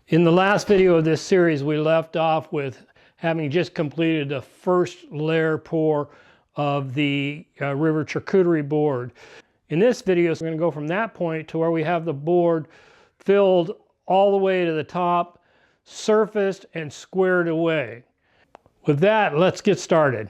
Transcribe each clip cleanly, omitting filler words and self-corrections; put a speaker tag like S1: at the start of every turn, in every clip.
S1: In the last video of this series, we left off with having just completed the first layer pour of the River Charcuterie board. In this video, we're going to go from that point to where we have the board filled all the way to the top, surfaced and squared away. With that, let's get started.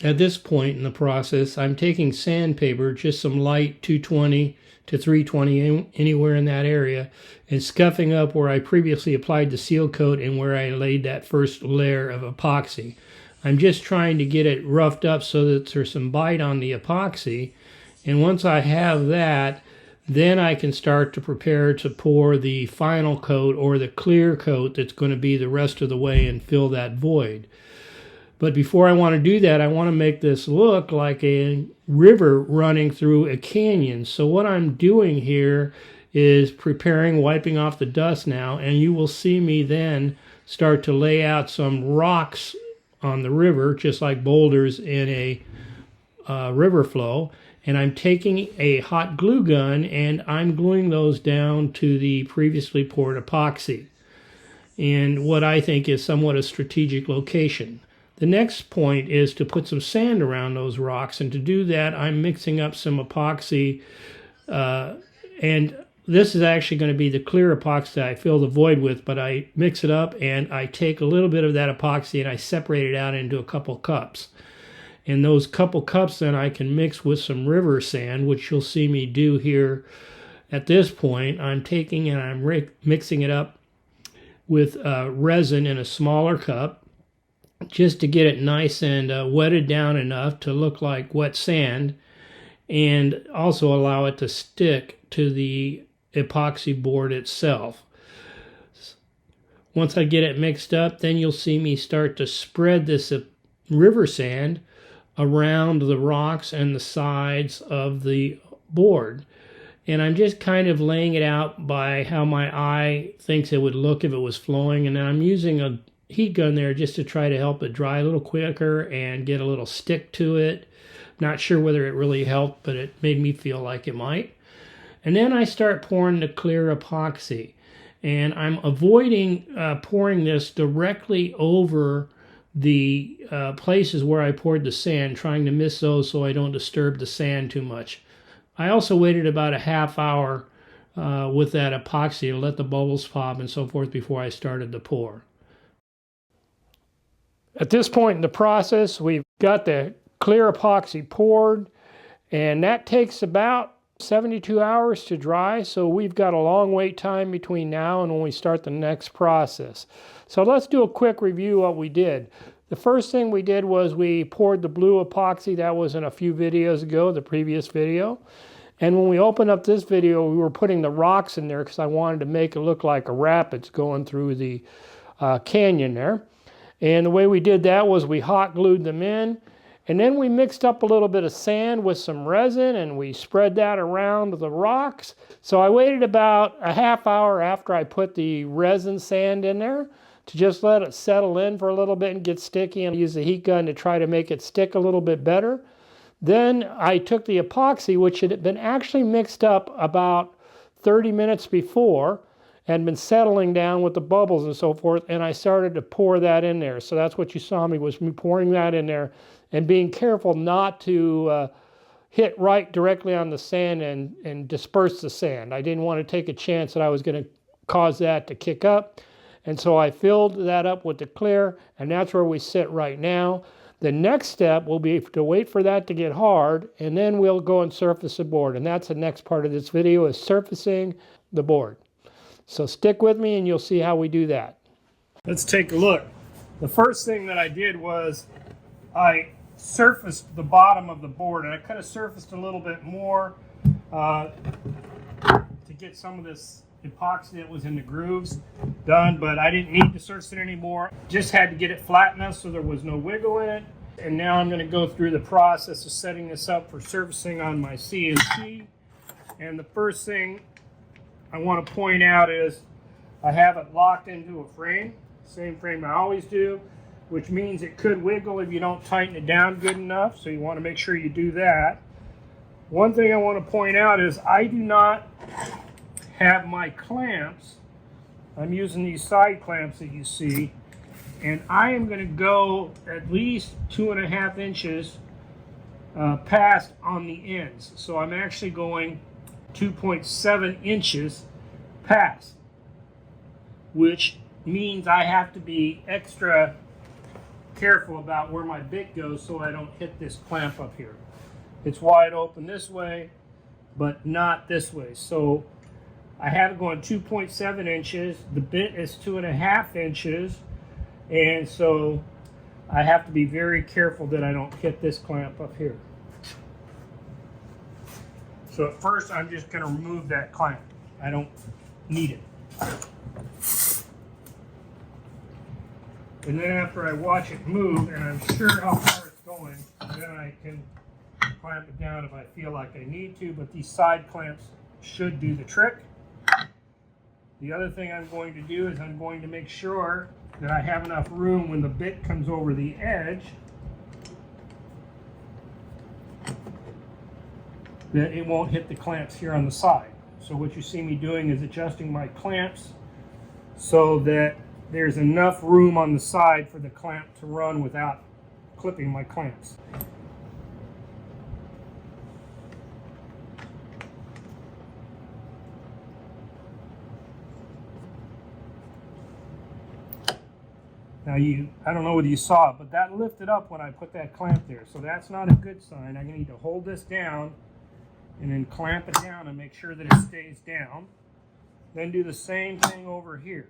S1: At this point in the process, I'm taking sandpaper, just some light 220 to 320, anywhere in that area, and scuffing up where I previously applied the seal coat and where I laid that first layer of epoxy. I'm just trying to get it roughed up so that there's some bite on the epoxy, and once I have that, then I can start to prepare to pour the final coat or the clear coat that's going to be the rest of the way and fill that void. But before I want to do that, I want to make this look like a river running through a canyon. So what I'm doing here is preparing, wiping off the dust now, and you will see me then start to lay out some rocks on the river, just like boulders in a river flow. And I'm taking a hot glue gun and I'm gluing those down to the previously poured epoxy in what I think is somewhat a strategic location. The next point is to put some sand around those rocks, and to do that I'm mixing up some epoxy, and this is actually going to be the clear epoxy that I fill the void with, but I mix it up and I take a little bit of that epoxy and I separate it out into a couple cups. And those couple cups then I can mix with some river sand, which you'll see me do here. At this point, I'm taking and I'm mixing it up with resin in a smaller cup, just to get it nice and wetted down enough to look like wet sand, and also allow it to stick to the epoxy board itself. Once I get it mixed up, then you'll see me start to spread this river sand around the rocks and the sides of the board. And I'm just kind of laying it out by how my eye thinks it would look if it was flowing, and then I'm using a heat gun there just to try to help it dry a little quicker and get a little stick to it. Not sure whether it really helped, but it made me feel like it might. And then I start pouring the clear epoxy, and I'm avoiding pouring this directly over the places where I poured the sand, trying to miss those so I don't disturb the sand too much. I also waited about a half hour with that epoxy to let the bubbles pop and so forth before I started the pour. At this point in the process, we've got the clear epoxy poured, and that takes about 72 hours to dry, so we've got a long wait time between now and when we start the next process. So let's do a quick review of what we did. The first thing we did was we poured the blue epoxy. That was in a few videos ago, the previous video. And when we opened up this video, we were putting the rocks in there because I wanted to make it look like a rapids going through the canyon there. And the way we did that was we hot glued them in, and then we mixed up a little bit of sand with some resin and we spread that around the rocks. So I waited about a half hour after I put the resin sand in there to just let it settle in for a little bit and get sticky, and use the heat gun to try to make it stick a little bit better. Then I took the epoxy, which had been actually mixed up about 30 minutes before, and been settling down with the bubbles and so forth, and I started to pour that in there. So that's what you saw me, was me pouring that in there and being careful not to hit right directly on the sand and disperse the sand. I didn't want to take a chance that I was going to cause that to kick up. And so I filled that up with the clear, and that's where we sit right now. The next step will be to wait for that to get hard, and then we'll go and surface the board. And that's the next part of this video, is surfacing the board. So stick with me and you'll see how we do that. Let's take a look. The first thing that I did was I surfaced the bottom of the board, and I could have surfaced a little bit more to get some of this epoxy that was in the grooves done, but I didn't need to surface it anymore. Just had to get it flat enough so there was no wiggle in it. And now I'm going to go through the process of setting this up for surfacing on my CNC. And the first thing I want to point out is I have it locked into a frame, same frame I always do, which means it could wiggle if you don't tighten it down good enough, so you want to make sure you do that. One thing I want to point out is I do not have my clamps I'm using these side clamps that you see, and I am going to go at least 2.5 inches past on the ends. So I'm actually going 2.7 inches past, which means I have to be extra careful about where my bit goes so I don't hit this clamp up here. It's wide open this way, but not this way. So I have it going 2.7 inches. The bit is 2.5 inches. And so I have to be very careful that I don't hit this clamp up here. So at first I'm just going to remove that clamp. I don't need it. And then after I watch it move and I'm sure how far it's going, then I can clamp it down if I feel like I need to, but these side clamps should do the trick. The other thing I'm going to do is I'm going to make sure that I have enough room when the bit comes over the edge that it won't hit the clamps here on the side. So what you see me doing is adjusting my clamps so that there's enough room on the side for the clamp to run without clipping my clamps. Now I don't know whether you saw it, but that lifted up when I put that clamp there. So that's not a good sign. I need to hold this down and then clamp it down and make sure that it stays down. Then do the same thing over here.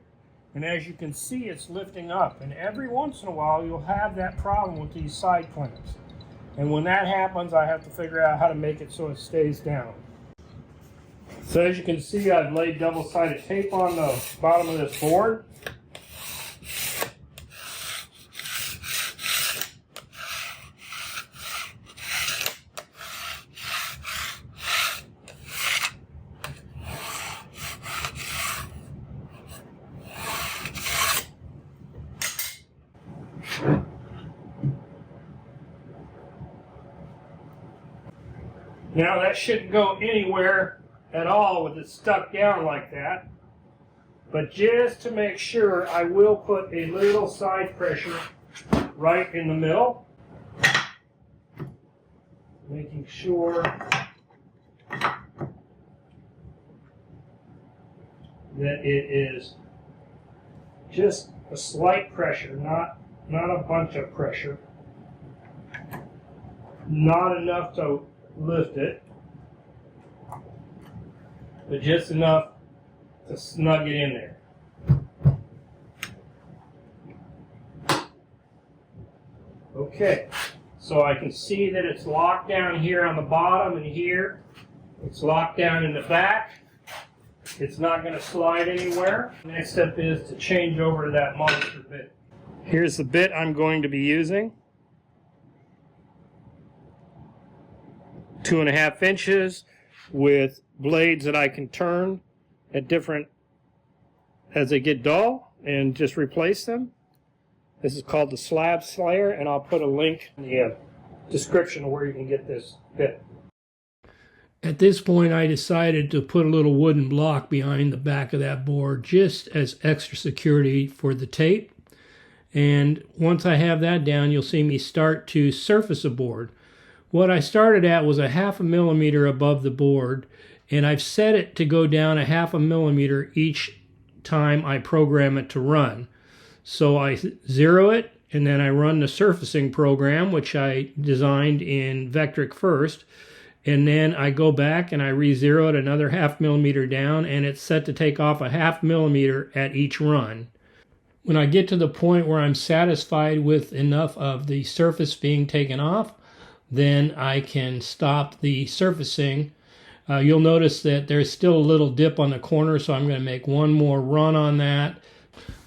S1: And as you can see, it's lifting up. And every once in a while, you'll have that problem with these side clamps. And when that happens, I have to figure out how to make it so it stays down. So as you can see, I've laid double-sided tape on the bottom of this board. Now that shouldn't go anywhere at all with it stuck down like that. But just to make sure, I will put a little side pressure right in the middle. Making sure that it is just a slight pressure, not a bunch of pressure. Not enough to lift it, but just enough to snug it in there. Okay, so I can see that it's locked down here on the bottom and here. It's locked down in the back. It's not going to slide anywhere. Next step is to change over to that monster bit. Here's the bit I'm going to be using. 2.5 inches with blades that I can turn at different as they get dull and just replace them. This is called the Slabs Slayer, and I'll put a link in the description of where you can get this bit. At this point, I decided to put a little wooden block behind the back of that board just as extra security for the tape. And once I have that down, you'll see me start to surface a board. What I started at was a 0.5 millimeter above the board, and I've set it to go down a 0.5 millimeter each time I program it to run. So I zero it, and then I run the surfacing program, which I designed in Vectric first, and then I go back and I re-zero it another 0.5 millimeter down, and it's set to take off a 0.5 millimeter at each run. When I get to the point where I'm satisfied with enough of the surface being taken off, then I can stop the surfacing. You'll notice that there's still a little dip on the corner, so I'm going to make one more run on that.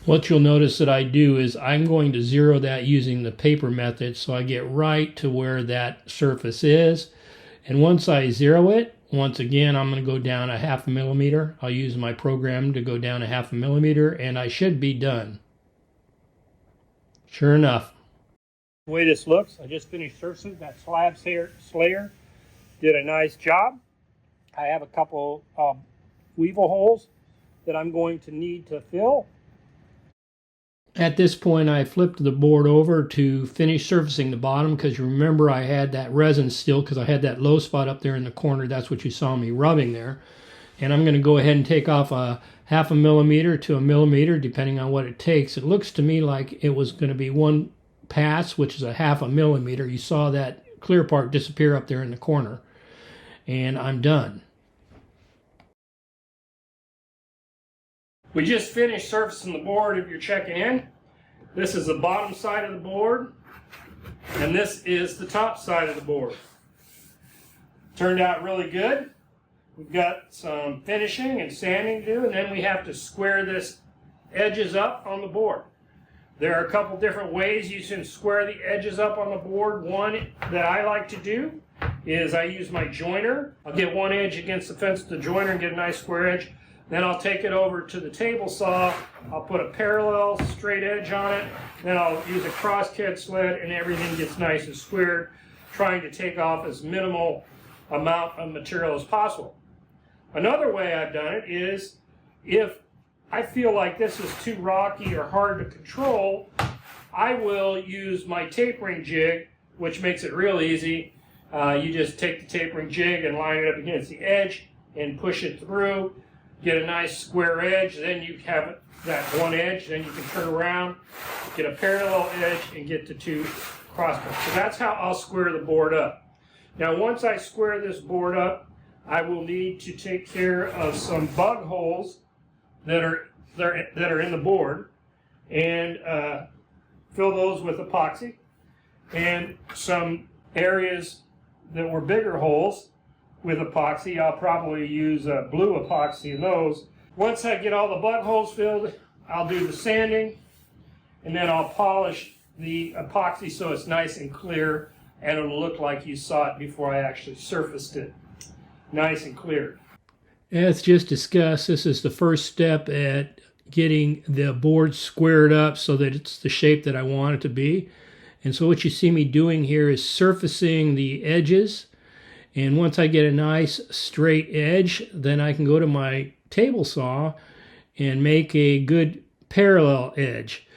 S1: What you'll notice that I do is I'm going to zero that using the paper method, so I get right to where that surface is. And once I zero it, once again, I'm going to go down a 0.5 millimeter. I'll use my program to go down a 0.5 millimeter, and I should be done. Sure enough. The way this looks, I just finished surfacing. That Slab Slayer did a nice job. I have a couple weevil holes that I'm going to need to fill. At this point, I flipped the board over to finish surfacing the bottom, because you remember I had that resin still, because I had that low spot up there in the corner. That's what you saw me rubbing there. And I'm going to go ahead and take off a 0.5 millimeter to 1 millimeter, depending on what it takes. It looks to me like it was going to be one pass, which is a 0.5 millimeter. You saw that clear part disappear up there in the corner. And I'm done. We just finished surfacing the board if you're checking in. This is the bottom side of the board, and this is the top side of the board. Turned out really good. We've got some finishing and sanding to do, and then we have to square this edges up on the board. There are a couple different ways you can square the edges up on the board. One that I like to do is I use my joiner. I'll get one edge against the fence of the joiner and get a nice square edge. Then I'll take it over to the table saw. I'll put a parallel straight edge on it. Then I'll use a crosscut sled, and everything gets nice and squared, trying to take off as minimal amount of material as possible. Another way I've done it is, if I feel like this is too rocky or hard to control, I will use my tapering jig, which makes it real easy. You just take the tapering jig and line it up against the edge and push it through. Get a nice square edge, then you have that one edge, then you can turn around, get a parallel edge, and get the two cross points. So that's how I'll square the board up. Now once I square this board up, I will need to take care of some bug holes that are in the board, and fill those with epoxy, and some areas that were bigger holes with epoxy. I'll probably use blue epoxy in those. Once I get all the bug holes filled, I'll do the sanding, and then I'll polish the epoxy so it's nice and clear, and it'll look like you saw it before I actually surfaced it. Nice and clear. As just discussed, this is the first step at getting the board squared up so that it's the shape that I want it to be. And so what you see me doing here is surfacing the edges. And once I get a nice straight edge, then I can go to my table saw and make a good parallel edge.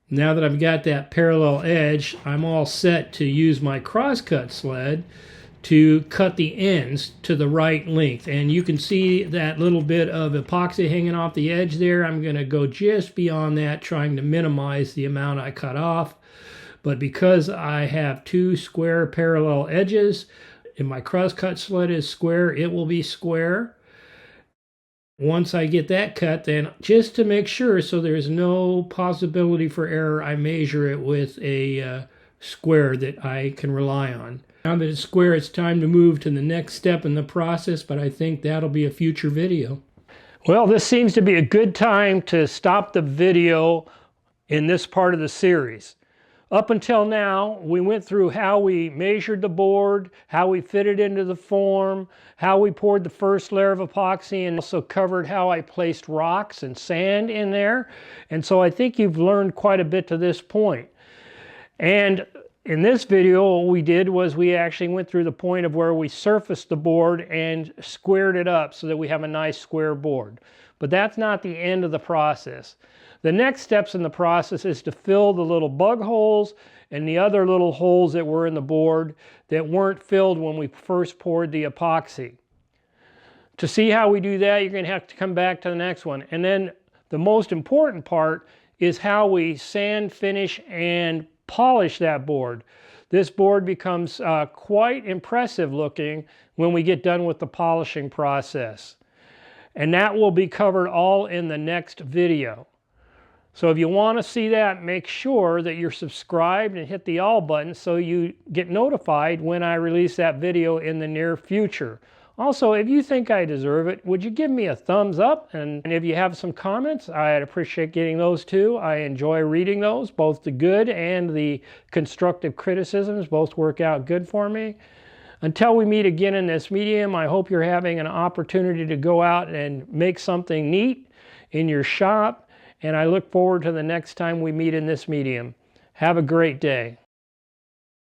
S1: Now that I've got that parallel edge, I'm all set to use my crosscut sled to cut the ends to the right length. And you can see that little bit of epoxy hanging off the edge there. I'm going to go just beyond that, trying to minimize the amount I cut off. But because I have two square parallel edges, if my crosscut sled is square, it will be square. Once I get that cut, then just to make sure so there's no possibility for error, I measure it with a square that I can rely on. Now that it's square, it's time to move to the next step in the process, but I think that'll be a future video. Well, this seems to be a good time to stop the video in this part of the series. Up until now, we went through how we measured the board, how we fitted into the form, how we poured the first layer of epoxy, and also covered how I placed rocks and sand in there. And so I think you've learned quite a bit to this point. And in this video, what we did was we actually went through the point of where we surfaced the board and squared it up so that we have a nice square board. But that's not the end of the process. The next steps in the process is to fill the little bug holes and the other little holes that were in the board that weren't filled when we first poured the epoxy. To see how we do that, you're going to have to come back to the next one. And then the most important part is how we sand, finish, and polish that board. This board becomes quite impressive looking when we get done with the polishing process. And that will be covered all in the next video. So if you want to see that, make sure that you're subscribed and hit the all button so you get notified when I release that video in the near future. Also, if you think I deserve it, would you give me a thumbs up? And if you have some comments, I'd appreciate getting those too. I enjoy reading those, both the good and the constructive criticisms. Both work out good for me. Until we meet again in this medium, I hope you're having an opportunity to go out and make something neat in your shop. And I look forward to the next time we meet in this medium. Have a great day.